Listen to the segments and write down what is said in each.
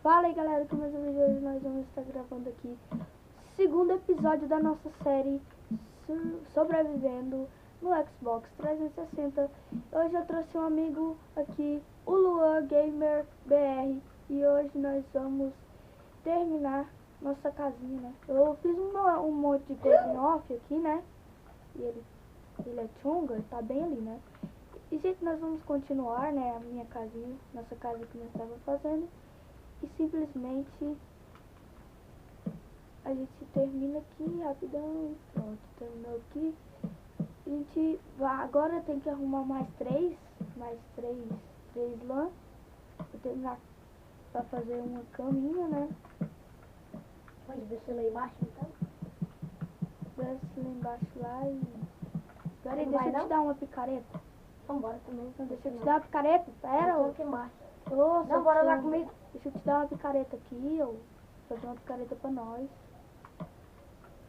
Fala aí, galera, que mais um vídeo hoje nós vamos estar gravando aqui segundo episódio da nossa série Sobrevivendo no Xbox 360. Hoje eu trouxe um amigo aqui, o Luan Gamer BR, e hoje nós vamos terminar nossa casinha, né? Eu fiz um monte de coisa em off aqui, né? E ele é chunga, ele tá bem ali, né? E gente, nós vamos continuar, né, a minha casinha, nossa casa que nós estávamos fazendo. E simplesmente a gente termina aqui rapidão. Pronto, terminou aqui. A gente vai, agora tem que arrumar mais três lã. Vou terminar pra fazer uma caminha, né? Pode descer lá embaixo então? Desce lá embaixo lá e... Peraí, Não deixa vai, eu te não? dar uma picareta. Então bora também. Não, deixa eu te dar uma picareta. Pera, Eu tô ô. aqui embaixo. Ô, Não, bora lá chunga. comigo. Deixa eu te dar uma picareta aqui, ó. Fazer uma picareta pra nós.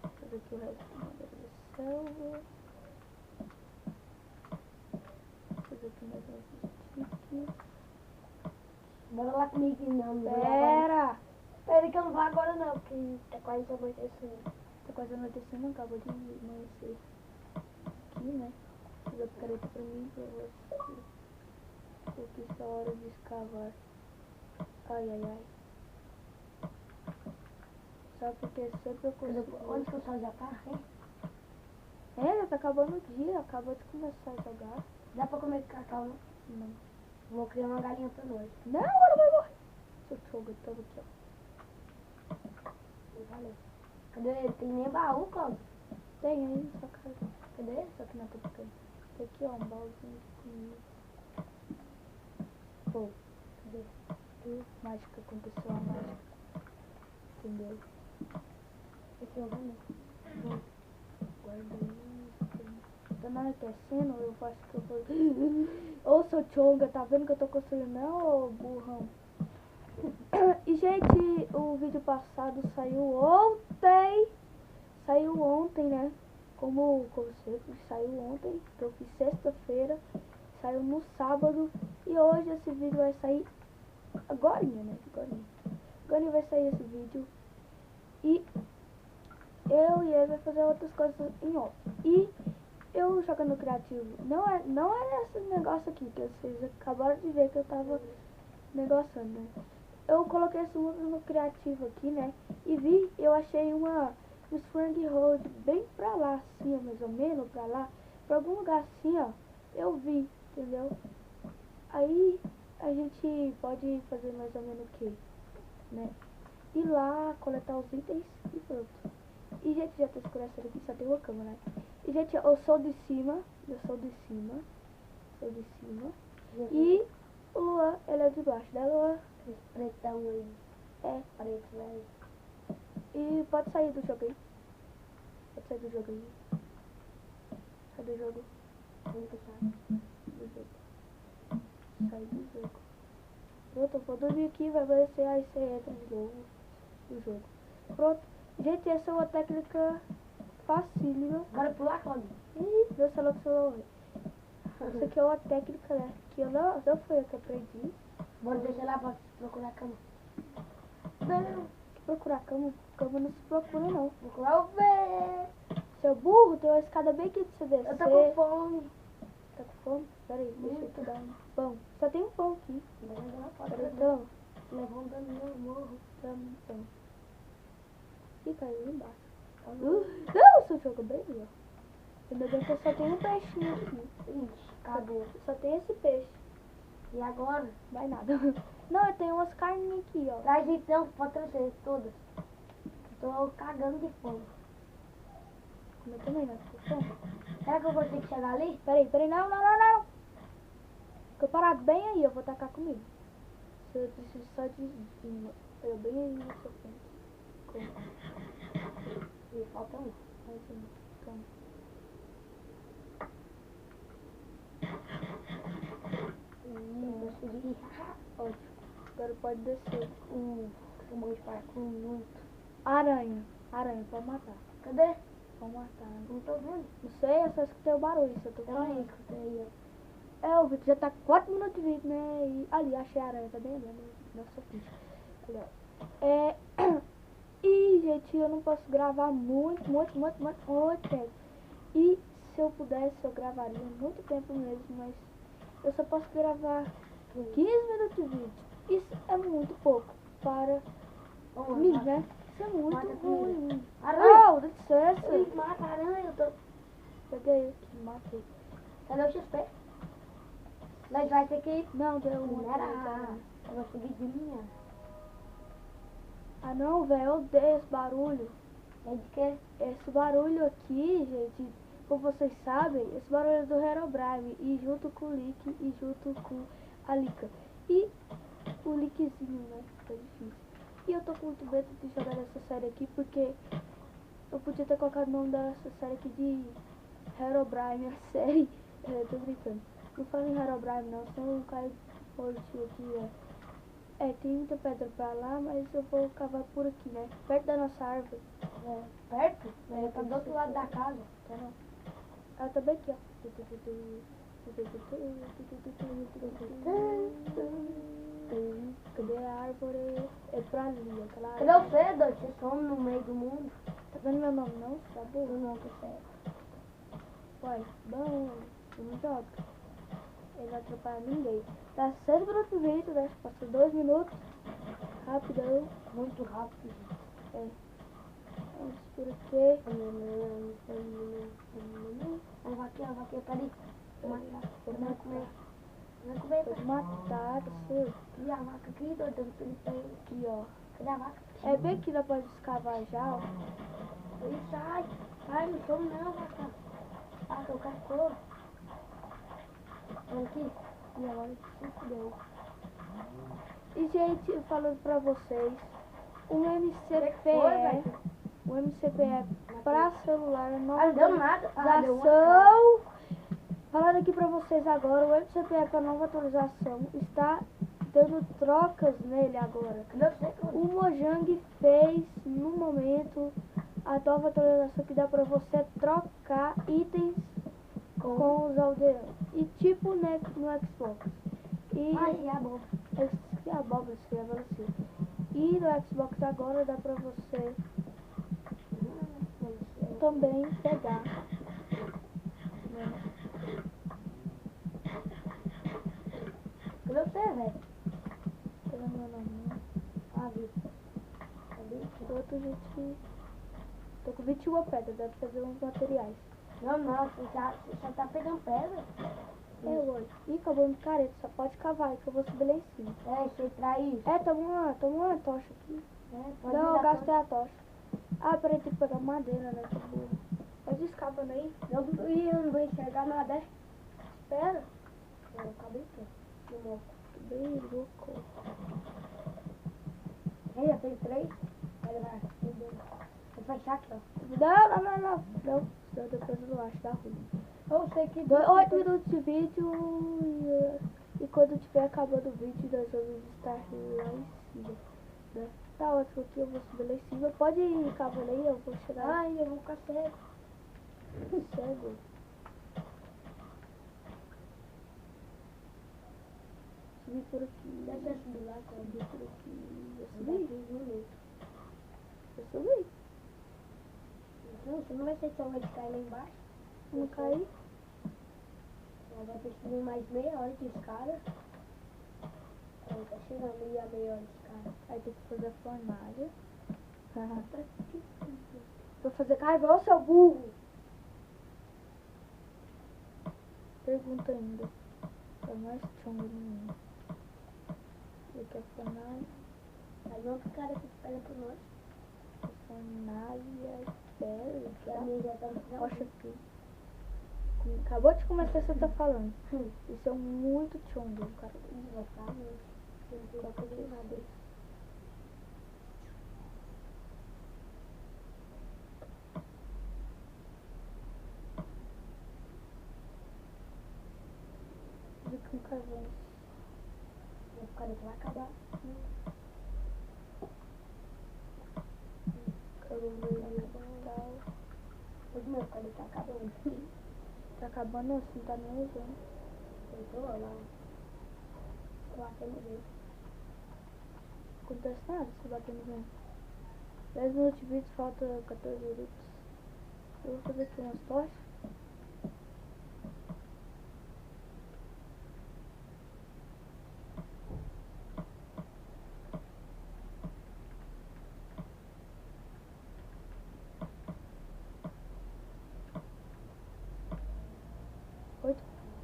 Fazer aqui o resto da madeira da selva. Fazer aqui mais uns stick. Bora lá comigo não. Pera! Pera que eu não vou agora não, porque tá quase anoitecendo. Tá quase anoitecendo, acabou de amanhecer. Aqui, né? Fazer a picareta pra mim, pra você. Porque isso é hora de escavar. Ai, ai, ai. Só porque sempre eu consigo... Onde que o sol já tá, hein? É, já tá acabando o dia, acabou de começar a jogar. Dá pra comer cacau, não? Não. Vou criar uma galinha pra nós. Não, ela vai morrer. Seu chogo, tava aqui, ó. Valeu. Cadê ele? Tem nem baú, Cláudio? Tem aí na sua casa. Cadê? Só que não tô ficando. Tem aqui, ó, um baúzinho de comida. Pô, cadê? Mágica, aconteceu a mágica. Entendeu? Esse é o Rami. Guarda isso. Tá anoitecendo, eu acho que eu vou... Ô, seu chonga, tá vendo que eu tô construindo, não, ô burrão? E, gente, o vídeo passado saiu ontem. Saiu ontem, né? Como sempre, saiu ontem. Que eu fiz sexta-feira. Saiu no sábado. E hoje esse vídeo vai sair agorinha, né? Agora vai sair esse vídeo. E eu e ele vai fazer outras coisas em off. E eu jogando criativo. Não é esse negócio aqui que vocês acabaram de ver que eu tava negociando, né? Eu coloquei esse mundo no criativo aqui, né? E eu achei um stronghold bem pra lá, assim, ó, mais ou menos pra lá. Pra algum lugar assim, ó. Eu vi, entendeu? Aí a gente pode fazer mais ou menos o que, né? Ir lá, coletar os itens e pronto. E, gente, já tá escurecendo aqui, só tem uma cama, né? E, gente, eu sou de cima. E o Luan, ele é de baixo da Luan. Esse pretão aí. É. Preto, velho. E pode sair do jogo aí. Cadê o jogo? Vamos puxar. Do jogo. Sai do jogo. Pronto, eu vou dormir aqui, vai aparecer, aí você entra de novo no jogo. Pronto. Gente, essa é uma técnica facílima. Bora pular, Cláudio. Ih, meu celular que você vai morrer. Isso aqui é uma técnica, né? Que eu não foi eu que aprendi. Bora descer lá pra procurar a cama. Não. Procurar cama? Cama não se procura, não. Procurar o pé. Seu burro, tem uma escada bem aqui de você descer. Eu tô com fome. Tá com fome? Peraí, deixa eu te dar um pão. Só tem um pão aqui. Peraí, então. Levando meu morro. Dá um pão. Ih, caiu lá embaixo. Não, seu jogo bem ali, ó. Ainda bem que eu só tenho um peixinho aqui. Ixi, acabou. Só tem esse peixe. E agora? Vai nada. Não, eu tenho umas carninhas aqui, ó. Traz então, pode trazer todas. Tô cagando de fome. Comer também, né? Com fome. Será que eu vou ter que chegar ali? Peraí, não. Fica parado bem aí, eu vou tacar comigo. Você precisa só de uma. Eu bem aí na sua frente. E falta um. Mais um. Calma. Consegui. Ótimo. Agora pode descer. Um monte de parkour muito. Aranha, pode matar. Cadê? Pode matar. Não tô vendo. Não sei, eu só escutei o barulho, se eu tô Pera aí, falando. escutei aí, ó. o vídeo já tá com 4 minutos de vídeo, né? E ali, achei a aranha também, né? Nossa ficha. Ali, ó. E, gente, eu não posso gravar muito tempo. E se eu pudesse, eu gravaria muito tempo mesmo, mas eu só posso gravar 15 minutos de vídeo. Isso é muito pouco para mim, né? Isso é muito ruim. Aranha! Oh, dá licença. Ih, mata a aranha, eu tô... Peguei aqui, matei. Cadê o XP? Nós vai ter que ir... Não, deu uma Minerar. Eu vou subir de minha. Ah não, velho, eu odeio esse barulho. É de quê? Esse barulho aqui, gente, como vocês sabem, esse barulho é do Herobrine. E junto com o Lick e junto com a Lika. E o Lickzinho, né? Tá difícil. E eu tô com muito medo de jogar essa série aqui porque eu podia ter colocado o nome dessa série aqui de Herobrine, a série. Tô brincando. Não falo em Herobrine não, senão eu caio positivo aqui, tem muita pedra pra lá, mas eu vou cavar por aqui, né? Perto da nossa árvore. Perto? Tá do outro lado da casa. Tá não. Ela tá bem aqui, ó. Cadê a árvore? É pra ali, aquela Cadê árvore. você, doido? Você some no meio do mundo. Tá vendo meu nome não? Tá bom? Não, tô certo. Uai, bom, eu não jogo. Ele não atrapalha ninguém. Tá 6 minutos de vídeo, né? Passou 2 minutos. Rapidão. Muito rápido, gente. Vamos por aqui. A vaquinha, peraí. Vou matar. Vou comer. Vai comer, Vou matar você. E a vaca aqui, doido? Eu pensei. Aqui, ó. Cadê a vaca? É bem que dá pra escavar já, ó. Ih, sai. Sai, não some não, vaca. Vaca, eu quero cor. Olha aqui. E agora se fudeu. E, gente, falando pra vocês, o MCPE, o MCPE pra celular, a nova Ah, não deu nada. Ah, deu uma atualização. Falando aqui pra vocês agora, o MCPE com a nova atualização está dando trocas nele agora. O Mojang fez, no momento, a nova atualização que dá pra você trocar itens com os aldeanos. E tipo né, no Xbox. E Ai, é bom. que abóbora escreve assim. E no Xbox agora dá pra você também pegar. Né? Cadê você, velho? Pega meu nome, né? Ah, vi. Cadê? Outro gente. Tô com 21 pedras, deve fazer uns materiais. Não, você já tá pegando pedra. Hoje. Ih, acabou de careta, só pode cavar aí que eu vou subir lá em cima. Você traz. Toma uma tocha aqui. Pode Não, me eu dar gastei a tocha. Ah, peraí, tem que pegar madeira, né? Que burro. Pode escapando aí. Eu não vou enxergar nada. Espera. Eu acabei de no moco. Bem louco. Aí, já tem 3. Ele vai. Vou fechar aqui, ó. Não. Senão depois eu não acho, dá ruim. Eu sei que... 8 minutos de vídeo e quando tiver acabando o vídeo nós vamos estar lá em cima, né? Tá ótimo aqui, eu vou subir lá em cima. Pode ir cavando aí, eu vou chegar. Ai, eu vou ficar cego. Cego. Subir por aqui. Deixa eu subir lá, cara. Subir por aqui. Eu Subir subi? 15 minutos. Eu subi. Então, você não vai ser só vai cair lá embaixo? Não caí. Ela vai ter que subir mais meia hora de escada. Ela tá chegando aí a meia hora de escada. Aí tem que fazer a fornalha. Vou fazer carvão, seu burro. Pergunta ainda. É mais chongo no mundo. E aqui a fornalha. Mas vamos ficar aqui espera por nós. A fornalha. Espera. Que a minha já tá no final. Rocha aqui. Acabou de começar, você tá falando. Isso é muito chongo, cara. Ih, vai ficar muito. Não vai fazer nada. Fica com carvão. Vai ficar aqui, vai acabar. Carvão vermelho e tal. Os meus caras tá acabando. Tá acabando assim, tá nem usando. Eu tô lá. Tô batendo vento. Não acontece nada se bater no vento. 10 minutos de vídeo, falta 14 minutos. Eu vou fazer aqui umas tochas.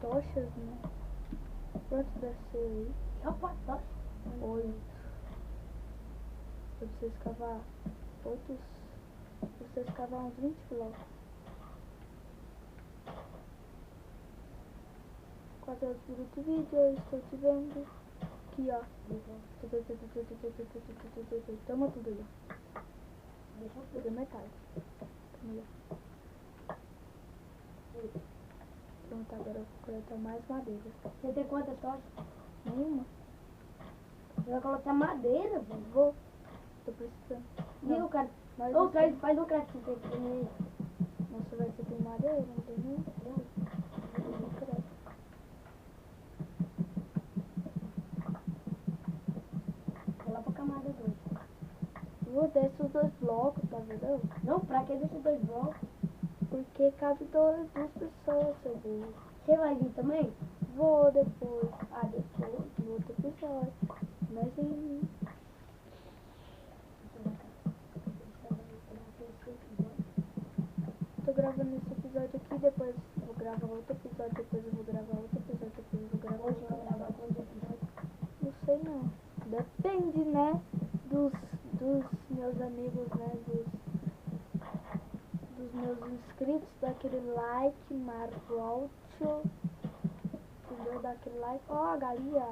Tochas, né? Quanto deve ser aí? Só 4 tochas. 8. Pra você escavar 8. Pra você escavar uns 20 blocos. 14 minutos de vídeo, eu estou te vendo. Aqui, ó. Toma tudo aí, ó. Deixa eu Tudo metade. Toma aí, ó. Pronto, agora eu vou coletar mais madeira. Você tem quantas tochas? Nenhuma. Você vai colocar madeira, velho? Vou. Tô precisando. Viu, cara? Mas Ô, você- faz um crack que tem. Nossa, vai ser tem madeira? Não tem nem. Não credo. Vai lá pra camada 2. Vou descer os 2 blocos, tá vendo? Não, pra que desses 2 blocos? Porque cabe duas pessoas, seu burro. Você vai vir também? Vou depois. Ah, depois. No outro episódio. Mas em. Tô gravando esse episódio aqui, depois eu vou gravar outro episódio, depois eu vou gravar outro episódio, depois eu vou gravar Hoje outro vai gravar quantos episódios? Não sei não. Depende, né? Dos meus amigos, né? Dos meus inscritos, daquele like maroto. Entendeu? Daquele like. Ó, a galinha.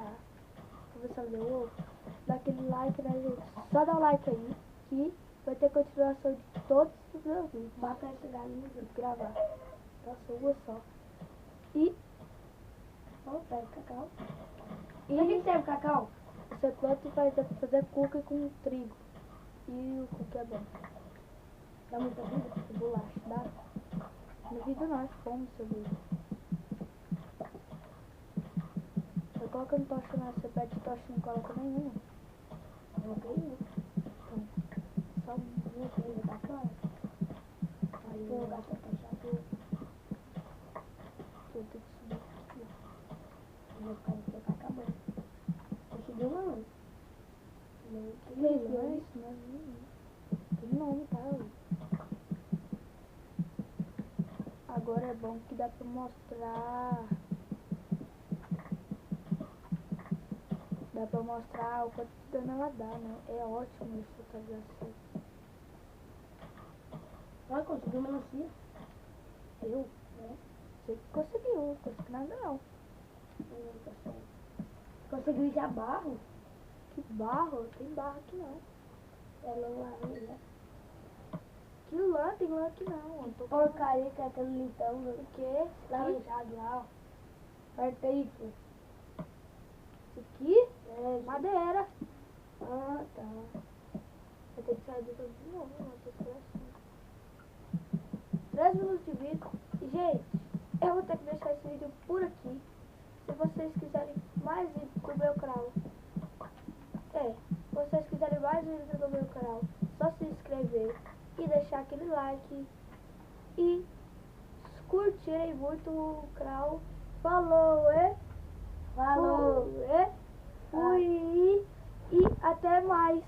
Vou ver se ela deu ovo. Daquele like, né, gente? Só dá o like aí, que vai ter continuação de todos os meus vídeos. Mata essa galinha. Vou gravar. Nossa, uma só. E Ó, pega cacau. E Pra que serve cacau? você planta e faz fazer cookie com trigo. E o cookie é bom. Dá muita vida? O bolacha, dá? No vídeo nós fomos, seu vídeo. Você coloca no tocha, né? Você pede tocha e não coloca nenhuma. Coloquei um. Então, só Minha filha tá clara. Aí eu vou gastar tocha azul. tudo tem que subir aqui, ó. Eu vou ficar aqui acabando. Conseguiu não? Não. Que leilão, isso não é nenhum. Tem nome, tá? Agora é bom que dá pra mostrar. Dá pra mostrar o quanto de dano ela dá, né? É ótimo isso, tá ligado? Ah, conseguiu melancia? Eu? É. Você que conseguiu, não consegui nada não. Eu não consegui. Conseguiu já barro? Que barro? Tem barro aqui não. É laranja. Que lã? Tem lã aqui não. Eu tô Porcaria que é aquele lintão. O quê? Laranjado lá, ó. Aperta aí, filho. Isso aqui? É, Madeira. Ah, tá. Vai ter que sair do de novo, não tô estressando. 10 minutos de vídeo. E, gente, eu vou ter que deixar esse vídeo por aqui. Se vocês quiserem mais vídeos do meu canal. Se vocês quiserem mais vídeos do meu canal, só se inscrever e deixar aquele like. E curtirem muito o canal. Falou, Falou. Fui. E até mais.